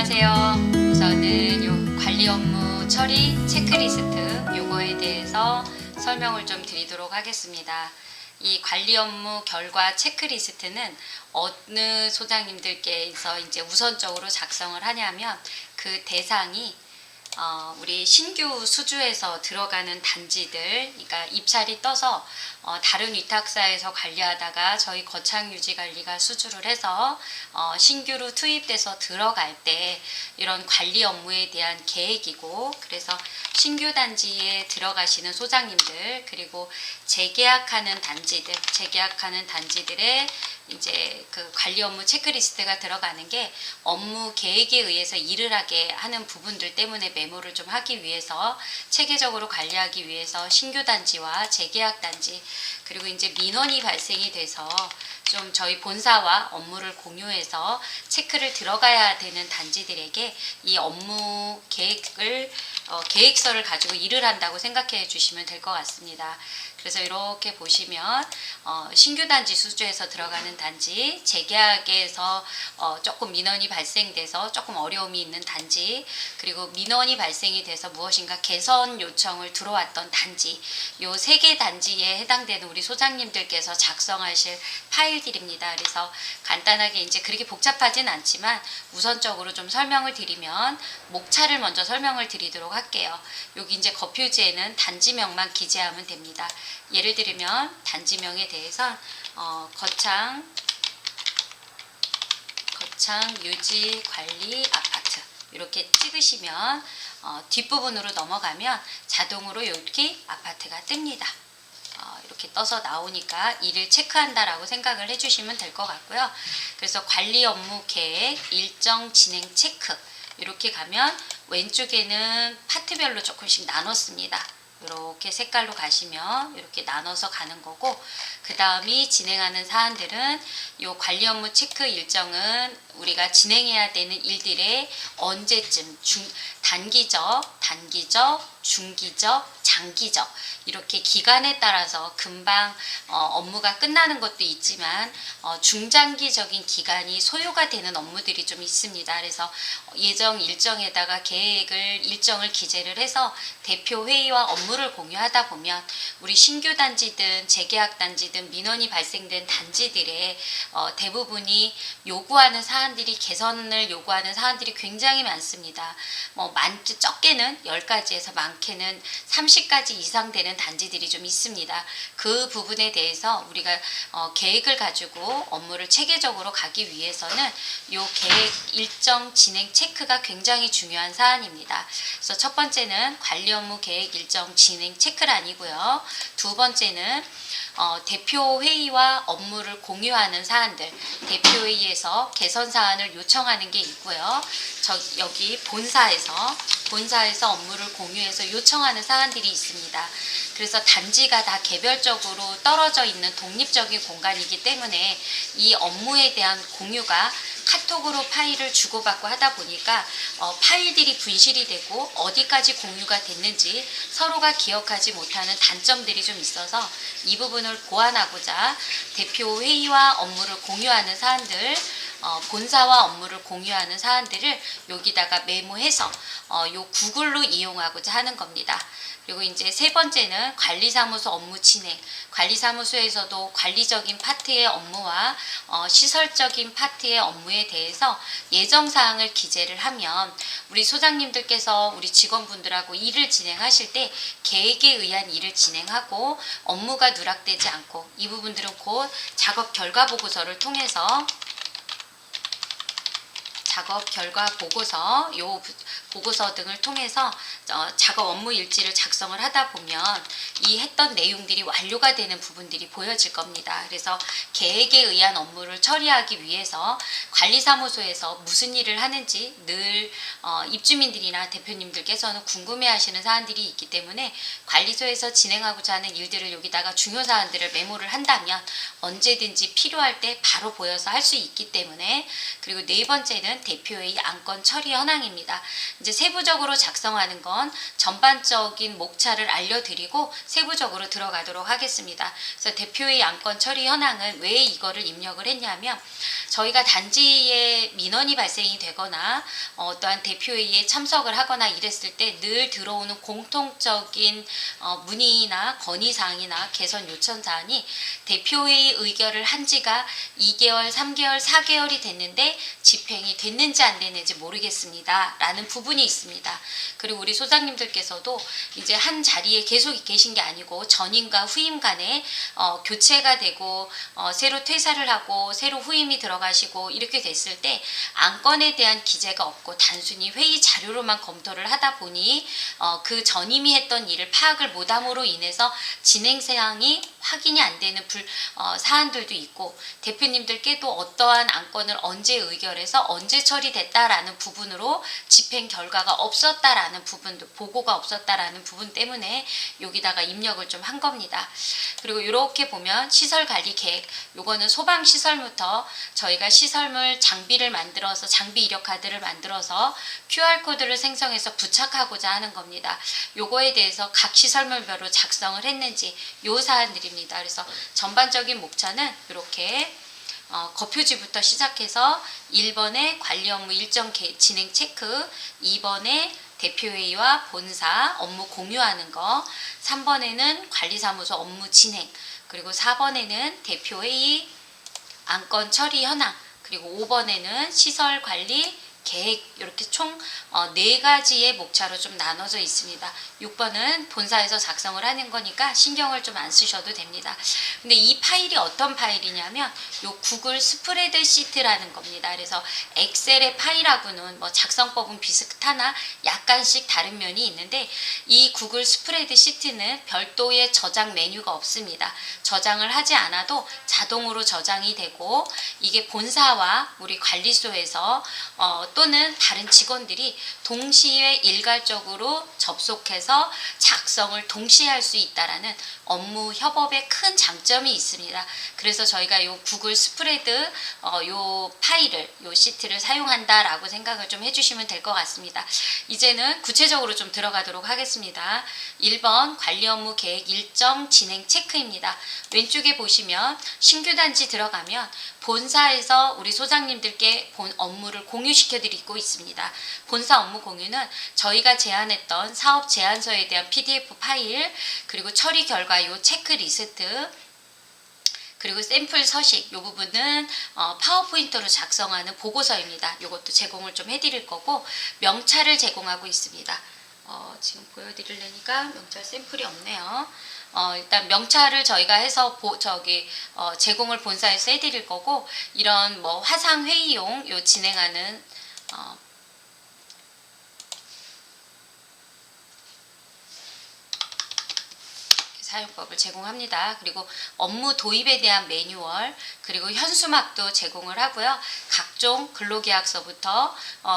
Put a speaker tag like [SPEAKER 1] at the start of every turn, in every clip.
[SPEAKER 1] 안녕하세요. 우선은 요 관리 업무 처리 체크리스트 요거에 대해서 설명을 좀 드리도록 하겠습니다. 이 관리 업무 결과 체크리스트는 어느 소장님들께서 이제 우선적으로 작성을 하냐면 그 대상이 우리 신규 수주에서 들어가는 단지들, 그러니까 입찰이 떠서 다른 위탁사에서 관리하다가 저희 거창유지관리가 수주를 해서 신규로 투입돼서 들어갈 때 이런 관리 업무에 대한 계획이고, 그래서 신규 단지에 들어가시는 소장님들, 그리고 재계약하는 단지들의 이제 그 관리 업무 체크리스트가 들어가는 게 업무 계획에 의해서 일을 하게 하는 부분들 때문에 메모를 좀 하기 위해서, 체계적으로 관리하기 위해서 신규 단지와 재계약 단지, 그리고 이제 민원이 발생이 돼서 좀 저희 본사와 업무를 공유해서 체크를 들어가야 되는 단지들에게 이 업무 계획을 계획서를 가지고 일을 한다고 생각해 주시면 될 것 같습니다. 그래서 이렇게 보시면 신규 단지 수주에서 들어가는 단지, 재계약에서 조금 민원이 발생돼서 조금 어려움이 있는 단지, 그리고 민원이 발생이 돼서 무엇인가 개선 요청을 들어왔던 단지, 요 3개 단지에 해당되는 우리 소장님들께서 작성하실 파일들입니다. 그래서 간단하게 이제 그렇게 복잡하진 않지만 우선적으로 좀 설명을 드리면 목차를 먼저 설명을 드리도록 할게요. 여기 이제 거표지에는 단지명만 기재하면 됩니다. 예를 들면 단지명에 대해서 거창 유지 관리 아파트 이렇게 찍으시면 뒷부분으로 넘어가면 자동으로 이렇게 아파트가 뜹니다. 이렇게 떠서 나오니까 이를 체크한다라고 생각을 해주시면 될 것 같고요. 그래서 관리 업무 계획, 일정 진행 체크 이렇게 가면 왼쪽에는 파트별로 조금씩 나눴습니다. 이렇게 색깔로 가시면 이렇게 나눠서 가는 거고, 그 다음이 진행하는 사안들은 이 관리 업무 체크 일정은 우리가 진행해야 되는 일들의 언제쯤 단기적, 중기적, 장기적 이렇게 기간에 따라서 금방 업무가 끝나는 것도 있지만 중장기적인 기간이 소요가 되는 업무들이 좀 있습니다. 그래서 예정 일정에다가 일정을 기재를 해서 대표 회의와 업무를 공유하다 보면 우리 신규 단지든 재계약 단지든 민원이 발생된 단지들의 대부분이 요구하는 사안들이, 개선을 요구하는 사안들이 굉장히 많습니다. 적게는 10가지에서 많게는 30가지 이상 되는 단지들이 좀 있습니다. 그 부분에 대해서 우리가 계획을 가지고 업무를 체계적으로 가기 위해서는 요 계획 일정 진행 체크가 굉장히 중요한 사안입니다. 그래서 첫 번째는 관리 업무 계획 일정 진행 체크란이고요. 두 번째는 대표 회의와 업무를 공유하는 사안들, 대표 회의에서 개선 사안을 요청하는 게 있고요. 여기 본사에서 업무를 공유해서 요청하는 사안들이 있습니다. 그래서 단지가 다 개별적으로 떨어져 있는 독립적인 공간이기 때문에 이 업무에 대한 공유가 카톡으로 파일을 주고받고 하다 보니까 파일들이 분실이 되고 어디까지 공유가 됐는지 서로가 기억하지 못하는 단점들이 좀 있어서 이 부분을 보완하고자 대표 회의와 업무를 공유하는 사안들, 본사와 업무를 공유하는 사안들을 여기다가 메모해서 요 구글로 이용하고자 하는 겁니다. 그리고 이제 세 번째는 관리사무소 업무 진행. 관리사무소에서도 관리적인 파트의 업무와 시설적인 파트의 업무에 대해서 예정사항을 기재를 하면 우리 소장님들께서 우리 직원분들하고 일을 진행하실 때 계획에 의한 일을 진행하고 업무가 누락되지 않고, 이 부분들은 곧 작업 결과 보고서를 통해서 작업 결과 보고서, 요 보고서 등을 통해서 작업 업무 일지를 작성을 하다 보면 이 했던 내용들이 완료가 되는 부분들이 보여질 겁니다. 그래서 계획에 의한 업무를 처리하기 위해서 관리사무소에서 무슨 일을 하는지 늘 입주민들이나 대표님들께서는 궁금해하시는 사안들이 있기 때문에 관리소에서 진행하고자 하는 일들을 여기다가 중요 사안들을 메모를 한다면 언제든지 필요할 때 바로 보여서 할 수 있기 때문에, 그리고 네 번째는 대표회의 안건 처리 현황입니다. 이제 세부적으로 작성하는 건 전반적인 목차를 알려드리고 세부적으로 들어가도록 하겠습니다. 그래서 대표회의 안건 처리 현황은 왜 이거를 입력을 했냐면 저희가 단지에 민원이 발생이 되거나 어떠한 대표회의에 참석을 하거나 이랬을 때 늘 들어오는 공통적인 문의나 건의사항이나 개선 요청사항이 대표회의 의결을 한 지가 2개월, 3개월, 4개월이 됐는데 집행이 됐는지 안 됐는지 모르겠습니다. 라는 부분이 있습니다. 그리고 우리 소장님들께서도 이제 한 자리에 계속 계신 게 아니고 전임과 후임 간에 교체가 되고 새로 퇴사를 하고 새로 후임이 들어가시고 이렇게 됐을 때 안건에 대한 기재가 없고 단순히 회의 자료로만 검토를 하다 보니 그 전임이 했던 일을 파악을 못함으로 인해서 진행사항이 확인이 안 되는 사안들도 있고 대표님들께도 어떠한 안건을 언제 의결해서 언제 처리됐다라는 부분으로 집행 결과가 없었다라는 부분도 보고가 없었다라는 부분 때문에 여기다가 입력을 좀 한 겁니다. 그리고 이렇게 보면 시설관리 계획, 요거는 소방시설부터 저희가 시설물 장비를 만들어서 장비 이력 카드를 만들어서 QR코드를 생성해서 부착하고자 하는 겁니다. 요거에 대해서 각 시설물별로 작성을 했는지 요 사안들입니다. 그래서 전반적인 목차는 이렇게 거표지부터 시작해서 1번에 관리 업무 일정 진행 체크, 2번에 대표회의와 본사 업무 공유하는 거, 3번에는 관리사무소 업무 진행, 그리고 4번에는 대표회의 안건 처리 현황, 그리고 5번에는 시설 관리 계획, 이렇게 총 4가지의 목차로 좀 나눠져 있습니다. 6번은 본사에서 작성을 하는 거니까 신경을 좀 안 쓰셔도 됩니다. 근데 이 파일이 어떤 파일이냐면 요 구글 스프레드 시트라는 겁니다. 그래서 엑셀의 파일하고는 뭐 작성법은 비슷하나 약간씩 다른 면이 있는데 이 구글 스프레드 시트는 별도의 저장 메뉴가 없습니다. 저장을 하지 않아도 자동으로 저장이 되고 이게 본사와 우리 관리소에서 또는 다른 직원들이 동시에 일괄적으로 접속해서 작성을 동시에 할 수 있다라는 업무 협업의 큰 장점이 있습니다. 그래서 저희가 요 구글 스프레드 요 파일을 요 시트를 사용한다라고 생각을 좀 해주시면 될 것 같습니다. 이제는 구체적으로 좀 들어가도록 하겠습니다. 1번 관리 업무 계획 일정 진행 체크입니다. 왼쪽에 보시면 신규 단지 들어가면 본사에서 우리 소장님들께 본 업무를 공유시켜 드리고 있습니다. 본사 업무 공유는 저희가 제안했던 사업 제안서에 대한 PDF 파일, 그리고 처리 결과 요 체크리스트, 그리고 샘플 서식, 이 부분은 파워포인트로 작성하는 보고서입니다. 이것도 제공을 좀 해드릴 거고 명찰을 제공하고 있습니다. 지금 보여드리려니까 명찰 샘플이 없네요. 일단 명찰을 저희가 해서 제공을 본사에서 해드릴 거고 이런 뭐 화상 회의용 요 진행하는 사용법을 제공합니다. 그리고 업무 도입에 대한 매뉴얼, 그리고 현수막도 제공을 하고요. 각종 근로계약서부터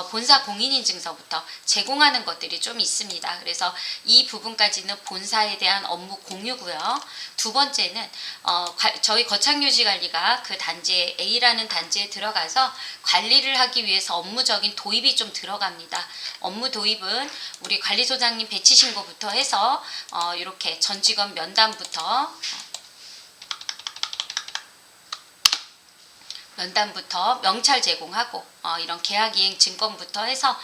[SPEAKER 1] 본사 공인인증서부터 제공하는 것들이 좀 있습니다. 그래서 이 부분까지는 본사에 대한 업무 공유고요. 두 번째는 저희 거창유지관리가 그 단지에 A라는 단지에 들어가서 관리를 하기 위해서 업무적인 도입이 좀 들어갑니다. 업무 도입은 우리 관리소장님 배치 신고부터 해서 이렇게 전 직원 면담부터 명찰 제공하고 이런 계약이행 증권부터 해서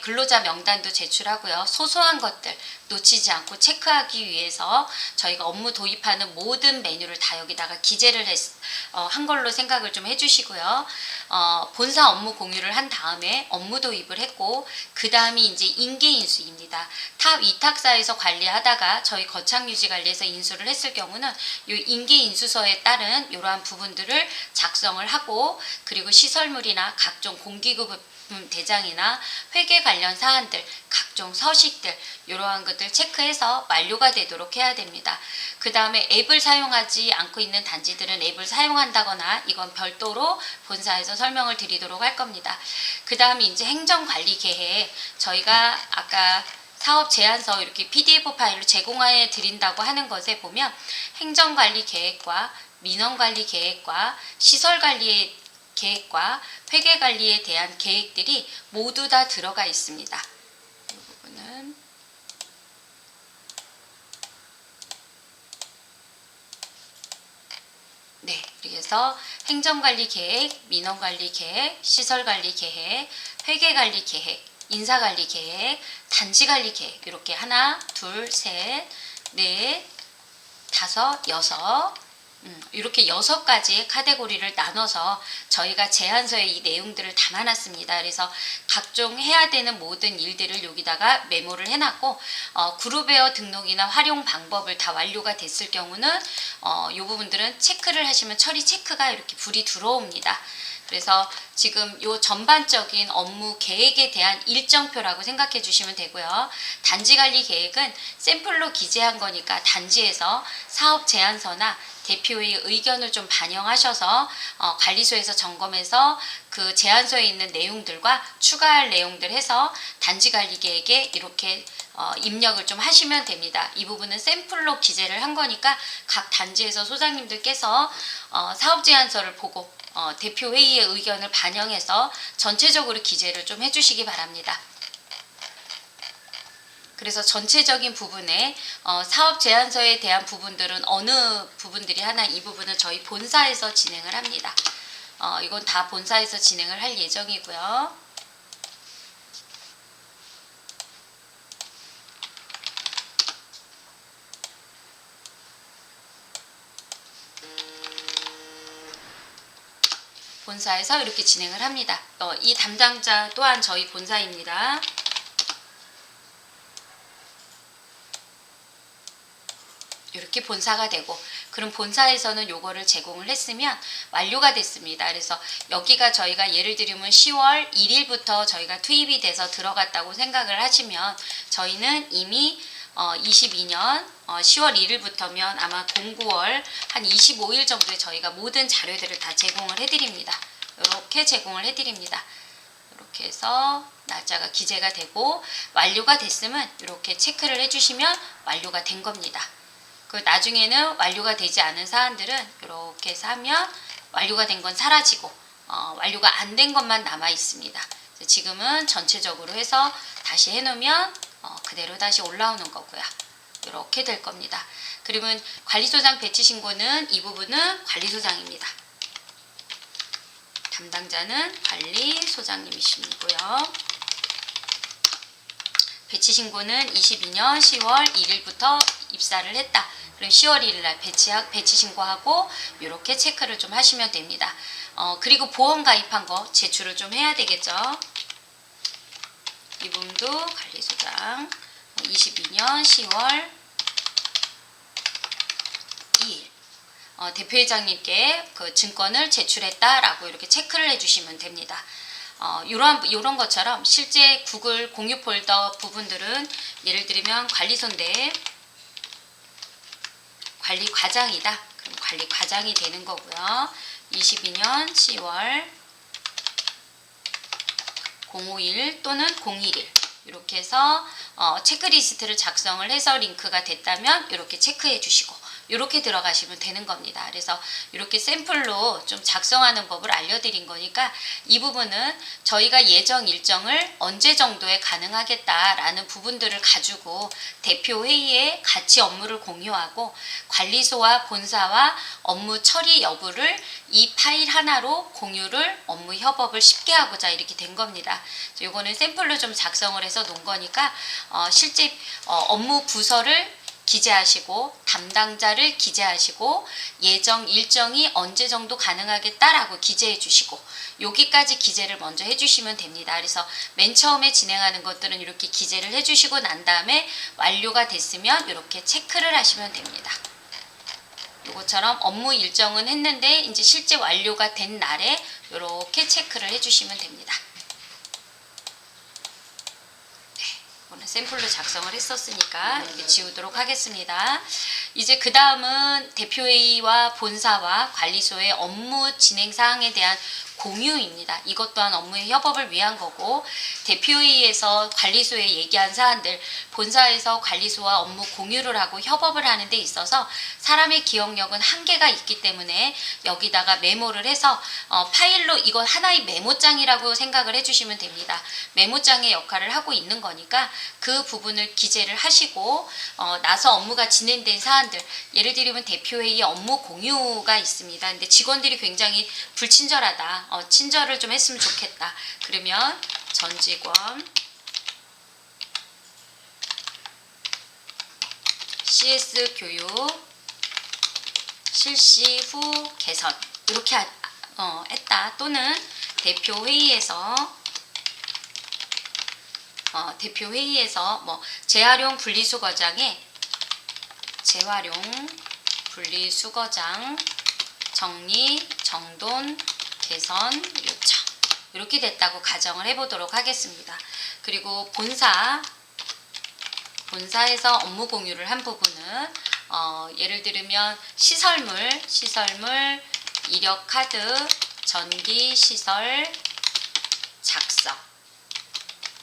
[SPEAKER 1] 근로자 명단도 제출하고요. 소소한 것들 놓치지 않고 체크하기 위해서 저희가 업무 도입하는 모든 메뉴를 다 여기다가 기재를 한 걸로 생각을 좀 해주시고요. 본사 업무 공유를 한 다음에 업무 도입을 했고 그 다음이 이제 인계인수입니다. 타 위탁사에서 관리하다가 저희 거창유지관리에서 인수를 했을 경우는 이 인계인수서에 따른 이러한 부분들을 작성을 하고 그리고 시설물이나 각종 공기구급 대장이나 회계 관련 사안들, 각종 서식들 이러한 것들 체크해서 만료가 되도록 해야 됩니다. 그 다음에 앱을 사용하지 않고 있는 단지들은 앱을 사용한다거나 이건 별도로 본사에서 설명을 드리도록 할 겁니다. 그 다음에 이제 행정관리 계획, 저희가 아까 사업 제안서 이렇게 PDF 파일로 제공해 드린다고 하는 것에 보면 행정관리 계획과 민원관리 계획과 시설관리 계획과 회계 관리에 대한 계획들이 모두 다 들어가 있습니다. 이 부분은 네, 그래서 행정관리 계획, 민원관리 계획, 시설관리 계획, 회계관리 계획, 인사관리 계획, 단지관리 계획 이렇게 하나, 둘, 셋, 넷, 다섯, 여섯 이렇게 6가지의 카테고리를 나눠서 저희가 제안서에 이 내용들을 담아놨습니다. 그래서 각종 해야 되는 모든 일들을 여기다가 메모를 해놨고 그룹웨어 등록이나 활용 방법을 다 완료가 됐을 경우는 이 부분들은 체크를 하시면 처리 체크가 이렇게 불이 들어옵니다. 그래서 지금 요 전반적인 업무 계획에 대한 일정표라고 생각해 주시면 되고요. 단지관리 계획은 샘플로 기재한 거니까 단지에서 사업 제안서나 대표의 의견을 좀 반영하셔서 관리소에서 점검해서 그 제안서에 있는 내용들과 추가할 내용들 해서 단지관리 계획에 이렇게 입력을 좀 하시면 됩니다. 이 부분은 샘플로 기재를 한 거니까 각 단지에서 소장님들께서 사업 제안서를 보고 대표회의의 의견을 반영해서 전체적으로 기재를 좀 해주시기 바랍니다. 그래서 전체적인 부분에 사업 제안서에 대한 부분들은 어느 부분들이 하나 이 부분은 저희 본사에서 진행을 합니다. 이건 다 본사에서 진행을 할 예정이고요. 본사에서 이렇게 진행을 합니다. 이 담당자 또한 저희 본사입니다. 이렇게 본사가 되고 그럼 본사에서는 요거를 제공을 했으면 완료가 됐습니다. 그래서 여기가 저희가 예를 들면 10월 1일부터 저희가 투입이 돼서 들어갔다고 생각을 하시면 저희는 이미 22년 10월 1일부터면 아마 09월 한 25일 정도에 저희가 모든 자료들을 다 제공을 해드립니다. 이렇게 제공을 해드립니다. 이렇게 해서 날짜가 기재가 되고 완료가 됐으면 이렇게 체크를 해주시면 완료가 된 겁니다. 그 나중에는 완료가 되지 않은 사안들은 이렇게 해서 하면 완료가 된 건 사라지고 완료가 안 된 것만 남아 있습니다. 지금은 전체적으로 해서 다시 해놓으면 그대로 다시 올라오는 거고요. 이렇게 될 겁니다. 그러면 관리소장 배치 신고는 이 부분은 관리소장입니다. 담당자는 관리소장님이시고요. 배치 신고는 22년 10월 1일부터 입사를 했다. 그럼 10월 1일날 배치 신고하고 이렇게 체크를 좀 하시면 됩니다. 그리고 보험 가입한 거 제출을 좀 해야 되겠죠. 이 부분도 관리소장 22년 10월 2일 대표회장님께 그 증권을 제출했다라고 이렇게 체크를 해주시면 됩니다. 이런 것처럼 실제 구글 공유 폴더 부분들은 예를 들면 관리소인데 관리과장이다. 그럼 관리과장이 되는 거고요. 22년 10월 051 또는 011 이렇게 해서 체크리스트를 작성을 해서 링크가 됐다면 이렇게 체크해 주시고 이렇게 들어가시면 되는 겁니다. 그래서 이렇게 샘플로 좀 작성하는 법을 알려드린 거니까 이 부분은 저희가 예정 일정을 언제 정도에 가능하겠다라는 부분들을 가지고 대표회의에 같이 업무를 공유하고 관리소와 본사와 업무 처리 여부를 이 파일 하나로 공유를 업무 협업을 쉽게 하고자 이렇게 된 겁니다. 이거는 샘플로 좀 작성을 해서 놓은 거니까 실제 업무 부서를 기재하시고 담당자를 기재하시고 예정 일정이 언제 정도 가능하겠다라고 기재해 주시고 여기까지 기재를 먼저 해주시면 됩니다. 그래서 맨 처음에 진행하는 것들은 이렇게 기재를 해주시고 난 다음에 완료가 됐으면 이렇게 체크를 하시면 됩니다. 이것처럼 업무 일정은 했는데 이제 실제 완료가 된 날에 이렇게 체크를 해주시면 됩니다. 오늘 샘플로 작성을 했었으니까 이렇게 지우도록 하겠습니다. 이제 그 다음은 대표회의와 본사와 관리소의 업무 진행 사항에 대한 공유입니다. 이것 또한 업무의 협업을 위한 거고, 대표회의에서 관리소에 얘기한 사안들 본사에서 관리소와 업무 공유를 하고 협업을 하는 데 있어서 사람의 기억력은 한계가 있기 때문에 여기다가 메모를 해서 파일로 이거 하나의 메모장이라고 생각을 해주시면 됩니다. 메모장의 역할을 하고 있는 거니까 그 부분을 기재를 하시고 나서 업무가 진행된 사안들, 예를 들면 대표회의 업무 공유가 있습니다. 근데 직원들이 굉장히 불친절하다, 친절을 좀 했으면 좋겠다. 그러면 전 직원 CS 교육 실시 후 개선 이렇게 했다. 또는 대표회의에서 뭐 재활용 분리수거장에 재활용 분리수거장 정리 정돈 개선 요청 이렇게 됐다고 가정을 해보도록 하겠습니다. 그리고 본사에서 업무 공유를 한 부분은 예를 들면 시설물 이력 카드 전기 시설 작성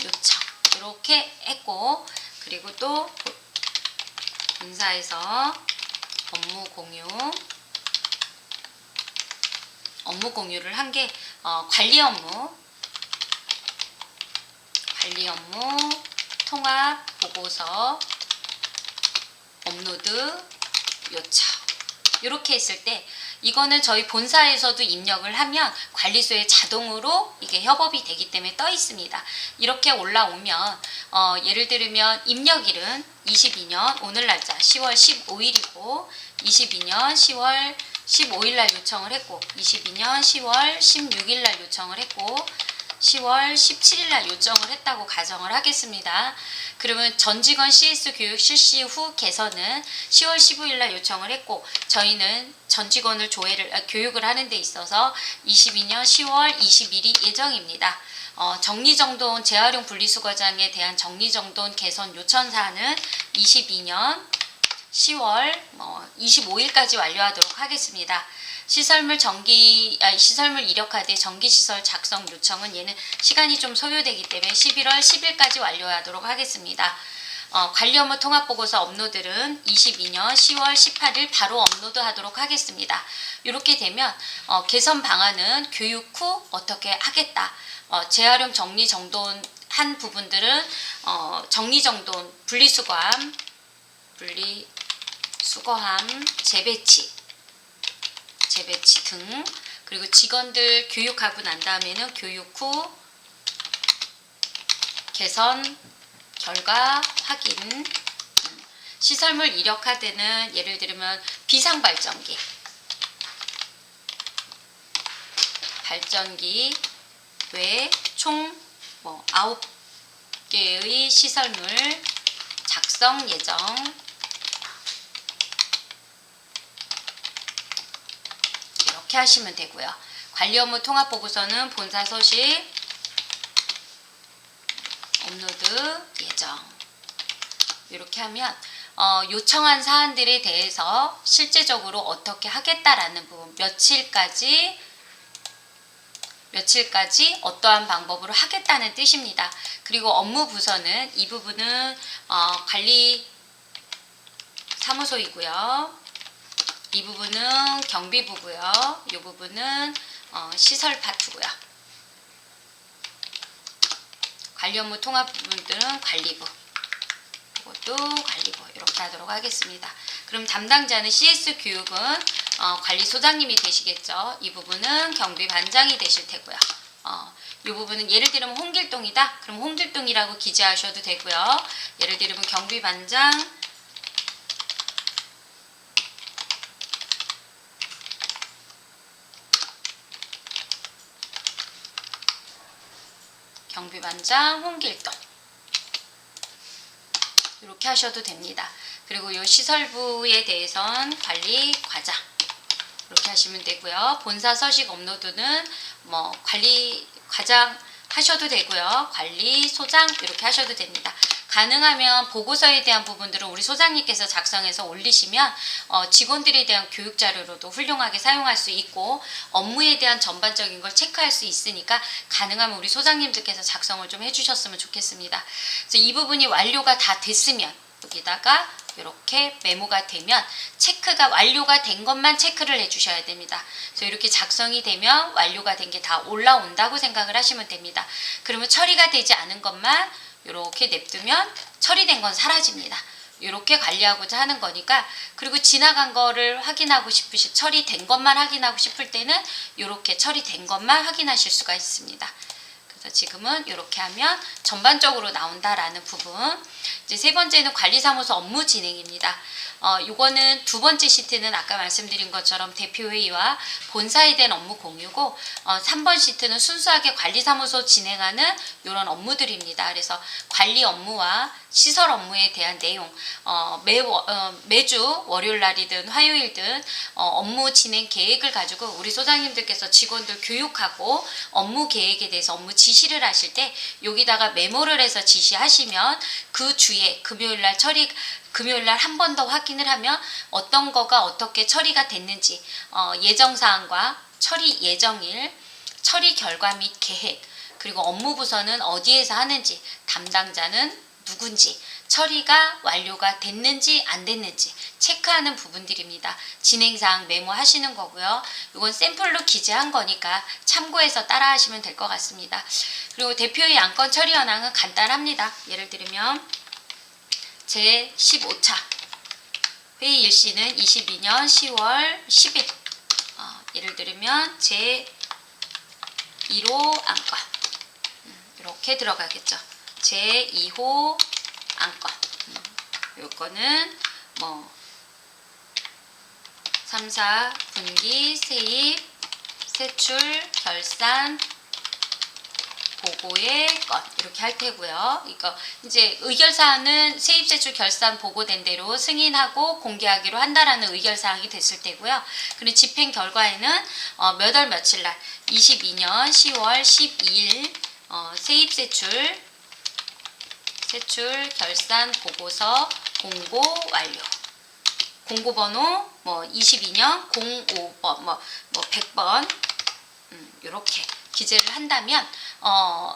[SPEAKER 1] 요청 이렇게 했고, 그리고 또 본사에서 업무 공유를 한 게 관리 업무 통합 보고서 업로드 요청 이렇게 했을 때 이거는 저희 본사에서도 입력을 하면 관리소에 자동으로 이게 협업이 되기 때문에 떠 있습니다. 이렇게 올라오면 예를 들면 입력일은 22년 오늘 날짜 10월 15일이고 22년 10월 15일 날 요청을 했고 22년 10월 16일 날 요청을 했고 10월 17일 날 요청을 했다고 가정을 하겠습니다. 그러면 전 직원 CS 교육 실시 후 개선은 10월 15일 날 요청을 했고, 저희는 전 직원을 교육을 하는 데 있어서 22년 10월 20일이 예정입니다. 정리정돈 재활용 분리수거장에 대한 정리정돈 개선 요청 사안은 22년 10월 25일까지 완료하도록 하겠습니다. 시설물 이력카드 전기시설 작성 요청은 얘는 시간이 좀 소요되기 때문에 11월 10일까지 완료하도록 하겠습니다. 관리 업무 통합보고서 업로드는 22년 10월 18일 바로 업로드하도록 하겠습니다. 이렇게 되면 개선 방안은 교육 후 어떻게 하겠다. 재활용 정리정돈 한 부분들은 정리정돈 분리수거함 재배치 등, 그리고 직원들 교육하고 난 다음에는 교육 후 개선 결과 확인. 시설물 이력 카드는 예를 들면 비상발전기 외 총 9개의 시설물 작성 예정 이렇게 하시면 되고요. 관리 업무 통합 보고서는 본사 소식 업로드 예정 이렇게 하면 요청한 사안들에 대해서 실제적으로 어떻게 하겠다라는 부분, 며칠까지 어떠한 방법으로 하겠다는 뜻입니다. 그리고 업무 부서는 이 부분은 관리 사무소이고요. 이 부분은 경비부고요. 이 부분은 시설 파트고요. 관리 업무 통합 부분들은 관리부, 이것도 관리부 이렇게 하도록 하겠습니다. 그럼 담당자는 CS 교육은 관리소장님이 되시겠죠. 이 부분은 경비반장이 되실 테고요. 이 부분은 예를 들면 홍길동이다. 그럼 홍길동이라고 기재하셔도 되고요. 예를 들면 경비반장 홍길동 이렇게 하셔도 됩니다. 그리고 이 시설부에 대해선 관리 과장 이렇게 하시면 되고요. 본사 서식 업로드는 관리 과장 하셔도 되고요. 관리소장 이렇게 하셔도 됩니다. 가능하면 보고서에 대한 부분들을 우리 소장님께서 작성해서 올리시면 직원들에 대한 교육 자료로도 훌륭하게 사용할 수 있고 업무에 대한 전반적인 걸 체크할 수 있으니까 가능하면 우리 소장님들께서 작성을 좀 해주셨으면 좋겠습니다. 그래서 이 부분이 완료가 다 됐으면 여기다가 이렇게 메모가 되면 체크가 완료가 된 것만 체크를 해주셔야 됩니다. 그래서 이렇게 작성이 되면 완료가 된 게 다 올라온다고 생각을 하시면 됩니다. 그러면 처리가 되지 않은 것만 이렇게 냅두면 처리된 건 사라집니다. 이렇게 관리하고자 하는 거니까. 그리고 지나간 거를 확인하고 싶으시 처리된 것만 확인하고 싶을 때는 이렇게 처리된 것만 확인하실 수가 있습니다. 그래서 지금은 이렇게 하면 전반적으로 나온다라는 부분. 이제 세 번째는 관리사무소 업무 진행입니다. 요거는 두 번째 시트는 아까 말씀드린 것처럼 대표회의와 본사에 대한 업무 공유고 3번 시트는 순수하게 관리사무소 진행하는 이런 업무들입니다. 그래서 관리 업무와 시설 업무에 대한 내용 매주 월요일 날이든 화요일든 업무 진행 계획을 가지고 우리 소장님들께서 직원들 교육하고 업무 계획에 대해서 업무 지시를 하실 때 여기다가 메모를 해서 지시하시면 그 주에 금요일날 금요일날 한 번 더 확인을 하면 어떤 거가 어떻게 처리가 됐는지 예정사항과 처리 예정일, 처리 결과 및 계획, 그리고 업무 부서는 어디에서 하는지, 담당자는 누군지, 처리가 완료가 됐는지 안 됐는지 체크하는 부분들입니다. 진행사항 메모하시는 거고요. 이건 샘플로 기재한 거니까 참고해서 따라 하시면 될 것 같습니다. 그리고 대표의 안건 처리 현황은 간단합니다. 예를 들면 제15차 회의 일시는 22년 10월 10일 예를 들면 제1호 안건 이렇게 들어가겠죠. 제2호 안건 요거는 뭐 3, 4 분기 세입 세출 결산 보고의 건 이렇게 할 테고요. 이거 이제 의결사항은 세입세출 결산 보고된 대로 승인하고 공개하기로 한다라는 의결사항이 됐을 때고요. 그리고 집행 결과에는 몇 월 며칠 날 22년 10월 12일 세입세출 결산 보고서 공고 완료. 공고번호 뭐 22년 05번 뭐 100번 이렇게 기재를 한다면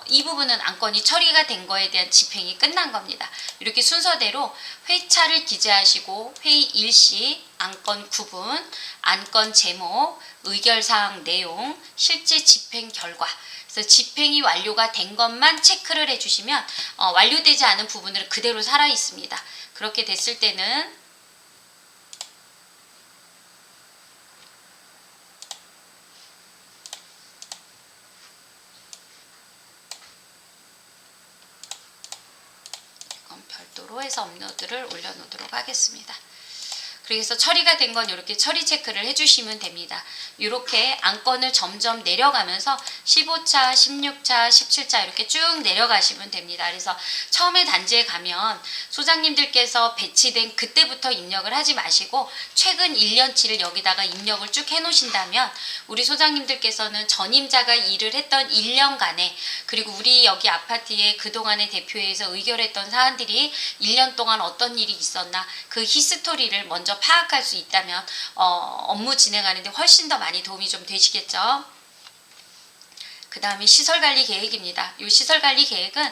[SPEAKER 1] 이 부분은 안건이 처리가 된 거에 대한 집행이 끝난 겁니다. 이렇게 순서대로 회차를 기재하시고 회의 일시, 안건 구분, 안건 제목, 의결사항 내용, 실제 집행 결과, 그래서 집행이 완료가 된 것만 체크를 해주시면 완료되지 않은 부분은 그대로 살아 있습니다. 그렇게 됐을 때는 별도로 해서 업로드를 올려놓도록 하겠습니다. 그래서 처리가 된 건 이렇게 처리 체크를 해주시면 됩니다. 이렇게 안건을 점점 내려가면서 15차, 16차, 17차 이렇게 쭉 내려가시면 됩니다. 그래서 처음에 단지에 가면 소장님들께서 배치된 그때부터 입력을 하지 마시고 최근 1년치를 여기다가 입력을 쭉 해놓으신다면 우리 소장님들께서는 전임자가 일을 했던 1년간에 그리고 우리 여기 아파트에 그동안의 대표회에서 의결했던 사안들이 1년 동안 어떤 일이 있었나 그 히스토리를 먼저 파악할 수 있다면 업무 진행하는데 훨씬 더 많이 도움이 좀 되시겠죠. 그 다음에 시설관리 계획입니다. 이 시설관리 계획은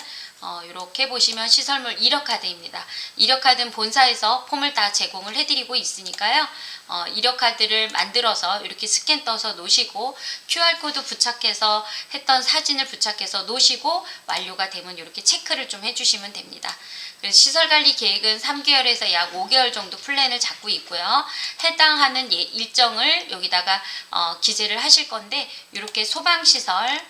[SPEAKER 1] 이렇게 보시면 시설물 이력카드입니다. 이력카드는 본사에서 폼을 다 제공을 해드리고 있으니까요. 이력카드를 만들어서 이렇게 스캔 떠서 놓으시고 QR코드 부착해서 했던 사진을 부착해서 놓으시고 완료가 되면 이렇게 체크를 좀 해주시면 됩니다. 그래서 시설관리 계획은 3개월에서 약 5개월 정도 플랜을 잡고 있고요. 해당하는 일정을 여기다가 기재를 하실 건데 이렇게 소방시설,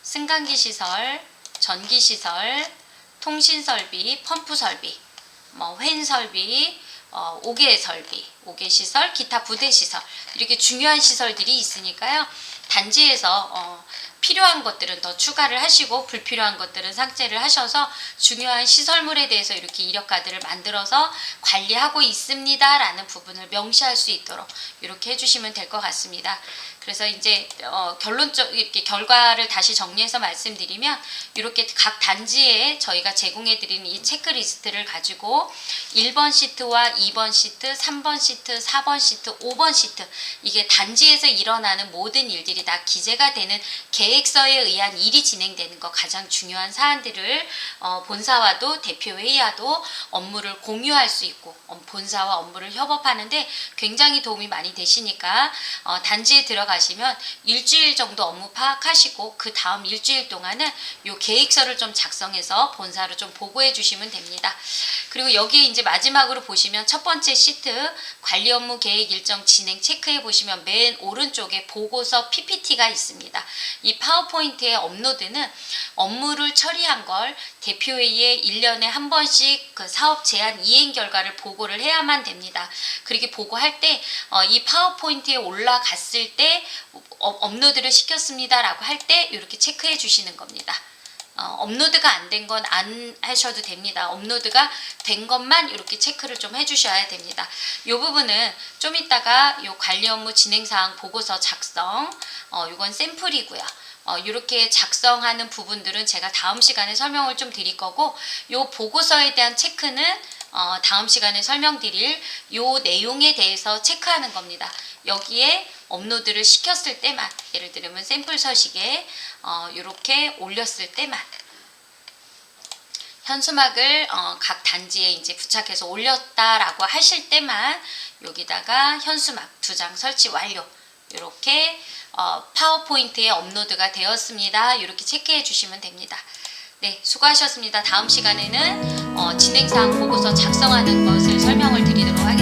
[SPEAKER 1] 승강기 시설, 전기시설, 통신설비, 펌프설비, 횡설비, 옥외설비, 옥외시설, 기타 부대시설 이렇게 중요한 시설들이 있으니까요. 단지에서 필요한 것들은 더 추가를 하시고 불필요한 것들은 삭제를 하셔서 중요한 시설물에 대해서 이렇게 이력카드를 만들어서 관리하고 있습니다 라는 부분을 명시할 수 있도록 이렇게 해주시면 될 것 같습니다. 그래서 이제 결론적 이렇게 결과를 다시 정리해서 말씀드리면 이렇게 각 단지에 저희가 제공해 드리는 이 체크리스트를 가지고 1번 시트와 2번 시트, 3번 시트, 4번 시트, 5번 시트 이게 단지에서 일어나는 모든 일들이 다 기재가 되는 계획서에 의한 일이 진행되는 거 가장 중요한 사안들을 본사와도 대표회의와도 업무를 공유할 수 있고 본사와 업무를 협업하는데 굉장히 도움이 많이 되시니까 단지에 들어가시면 일주일 정도 업무 파악하시고 그 다음 일주일 동안은 요 계획서를 좀 작성해서 본사로 좀 보고해 주시면 됩니다. 그리고 여기에 이제 마지막으로 보시면 첫 번째 시트 관리 업무 계획 일정 진행 체크해 보시면 맨 오른쪽에 보고서 PPT가 있습니다. 이 파워포인트의 업로드는 업무를 처리한 걸 대표회의에 1년에 한 번씩 그 사업 제안 이행 결과를 보고를 해야만 됩니다. 그렇게 보고할 때 이 파워포인트에 올라갔을 때 업로드를 시켰습니다 라고 할 때 이렇게 체크해 주시는 겁니다. 업로드가 안 된 건 안 하셔도 됩니다. 업로드가 된 것만 이렇게 체크를 좀 해주셔야 됩니다. 이 부분은 좀 이따가 요 관리 업무 진행사항 보고서 작성, 이건 샘플이고요. 이렇게 작성하는 부분들은 제가 다음 시간에 설명을 좀 드릴 거고 요 보고서에 대한 체크는 다음 시간에 설명드릴 요 내용에 대해서 체크하는 겁니다. 여기에 업로드를 시켰을 때만 예를 들면 샘플 서식에 이렇게 올렸을 때만 현수막을 각 단지에 이제 부착해서 올렸다라고 하실 때만 여기다가 현수막 2장 설치 완료 이렇게 파워포인트에 업로드가 되었습니다. 이렇게 체크해 주시면 됩니다. 네, 수고하셨습니다. 다음 시간에는 진행사항 보고서 작성하는 것을 설명을 드리도록 하겠습니다.